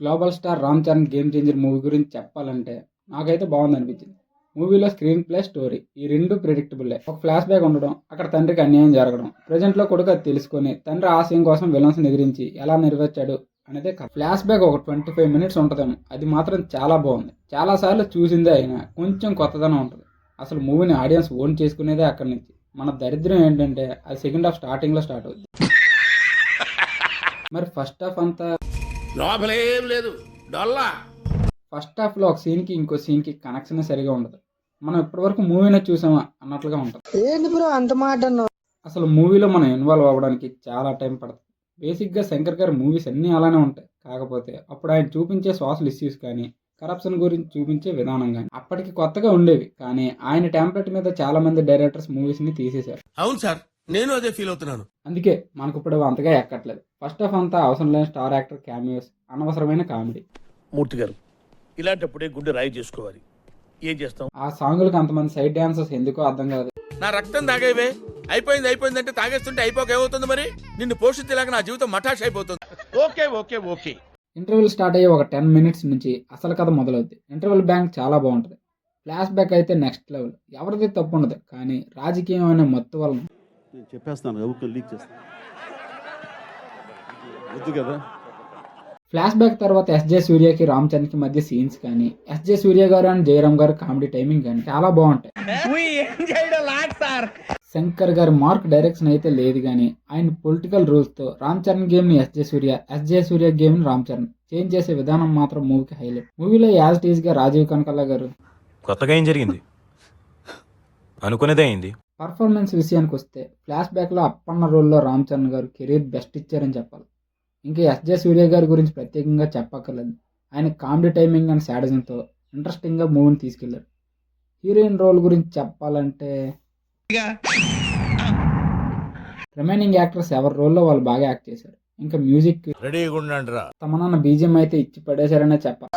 Global star Ram Charan game changer movie గురించి చెప్పాలంటే నాకైతే బాగుంది అనిపించింది. మూవీలో స్క్రీన్ ప్లే, స్టోరీ ఈ రెండు ప్రెడిక్టబుల్లే. ఒక ఫ్లాష్ బ్యాక్ ఉండడం, అక్కడ తండ్రికి అన్యాయం జరగడం, ప్రజెంట్లో కొడుకు అది తెలుసుకొని తండ్రి ఆశయం కోసం విలన్స్ని ఎదిరించి ఎలా నెరవేర్చాడు అనేదే కథ. ఫ్లాష్ బ్యాక్ ఒక 25 minutes ఉంటుందేమో, అది మాత్రం చాలా బాగుంది. చాలాసార్లు చూసిందే అయినా కొంచెం కొత్తదనం ఉంటుంది. అసలు మూవీని ఆడియన్స్ ఓన్ చేసుకునేదే అక్కడి నుంచి. మన దరిద్రం ఏంటంటే అది సెకండ్ హాఫ్ స్టార్టింగ్లో స్టార్ట్ అవుతుంది. మరి ఫస్ట్ హాఫ్ అంతా లోపలేం లేదు, డొల్లా. ఫస్ట్ హాఫ్లో ఒక సీన్కి ఇంకో సీన్కి కనెక్షన్ సరిగా ఉండదు. మనం ఇప్పటివరకు మూవీనే చూసామా అన్నట్లుగా ఉంటుంది. ఏంది బ్రో అంత మాట అన్నావు? అసలు మూవీలో మనం ఇన్వాల్వ్ అవ్వడానికి చాలా టైం పడుతుంది. బేసిక్గా శంకర్ గారి మూవీస్ అన్నీ అలానే ఉంటాయి. కాకపోతే అప్పుడు ఆయన చూపించే సోషల్ ఇష్యూస్ కానీ, కరప్షన్ గురించి చూపించే విధానం కానీ అప్పటికి కొత్తగా ఉండేవి. కానీ ఆయన టెంప్లెట్ మీద చాలా మంది డైరెక్టర్స్ మూవీస్ని తీసేశారు. అవును సార్, నేను అదే ఫీల్ అవుతున్నాను. అందుకే మనకు ఇప్పుడు అంతగా ఎక్కట్లేదు. ఫస్ట్ హాఫ్ అంతా అవసరం లేని స్టార్ యాక్టర్ క్యామియోస్, అనవసరమైన కామెడీ. మూర్తి గారు, ఇలాంటప్పుడే గుండె రాయి చేసుకోవాలి. ఏం చేస్తాం? ఆ సాంగులకు అంతమంది సైడ్ డాన్సర్స్ ఎందుకో అర్థం కాదు. నా రక్తం తాగేవే, అయిపోయిందంటే తాగేస్తుంటే అయిపోక ఏమవుతుంది మరి? నిన్ను పోషించేలాగా నా జీవితం మఠాష్ అయిపోతుంది. Okay okay okay. Interval start అయ్యే ఒక 10 minutes నుంచి అసలు కథ మొదలవుద్ది. ఇంటర్వెల్ బ్యాంక్ చాలా బాగుంటుంది. ఫ్లాష్ బ్యాక్ అయితే నెక్స్ట్ లెవెల్. ఎవరిది తప్పు ఉండదు, కానీ రాజకీయం అనే మత్తు వలన నేను చెప్పేస్తాను, లీక్ చేస్తాను వద్దు కదా. ఫ్లాష్ బ్యాక్ తర్వాత ఎస్జే సూర్యకి రామ్ చరణ్కి మధ్య సీన్స్ కానీ, ఎస్జే సూర్య గారు అండ్ జయరామ్ గారు కామెడీ టైమింగ్ కానీ చాలా బాగుంటాయి. శంకర్ గారి మార్క్ డైరెక్షన్ అయితే లేదు, కానీ ఆయన పొలిటికల్ రూల్స్తో రామ్ చరణ్ గేమ్ని ఎస్జే సూర్య గేమ్ని రామ్ చరణ్ చేంజ్ చేసే విధానం మాత్రం మూవీకి హైలైట్. మూవీలో యాజ్ ఇట్ ఈస్గా రాజీవ్ కనకాల గారు కొత్తగా ఏం జరిగింది అనుకునేదే అయింది. పర్ఫార్మెన్స్ విషయానికి వస్తే ఫ్లాష్ బ్యాక్లో అప్పన్న రోల్లో రామ్ చరణ్ గారు కెరీర్ బెస్ట్ ఇచ్చారని చెప్పాలి. ఇంకా ఎస్జే సూర్య గారి గురించి ప్రత్యేకంగా చెప్పక్కర్లేదు. ఆయన కామెడీ టైమింగ్ అండ్ శాడిజంతో ఇంట్రెస్టింగ్గా మూవీని తీసుకెళ్లారు. హీరోయిన్ రోల్ గురించి చెప్పాలంటే రిమైనింగ్ యాక్టర్స్ ఎవరి రోల్లో వాళ్ళు బాగా యాక్ట్ చేశారు. ఇంకా మ్యూజిక్ తమన్నా బీజిఎం అయితే ఇచ్చి పడేశారనే చెప్పాలి.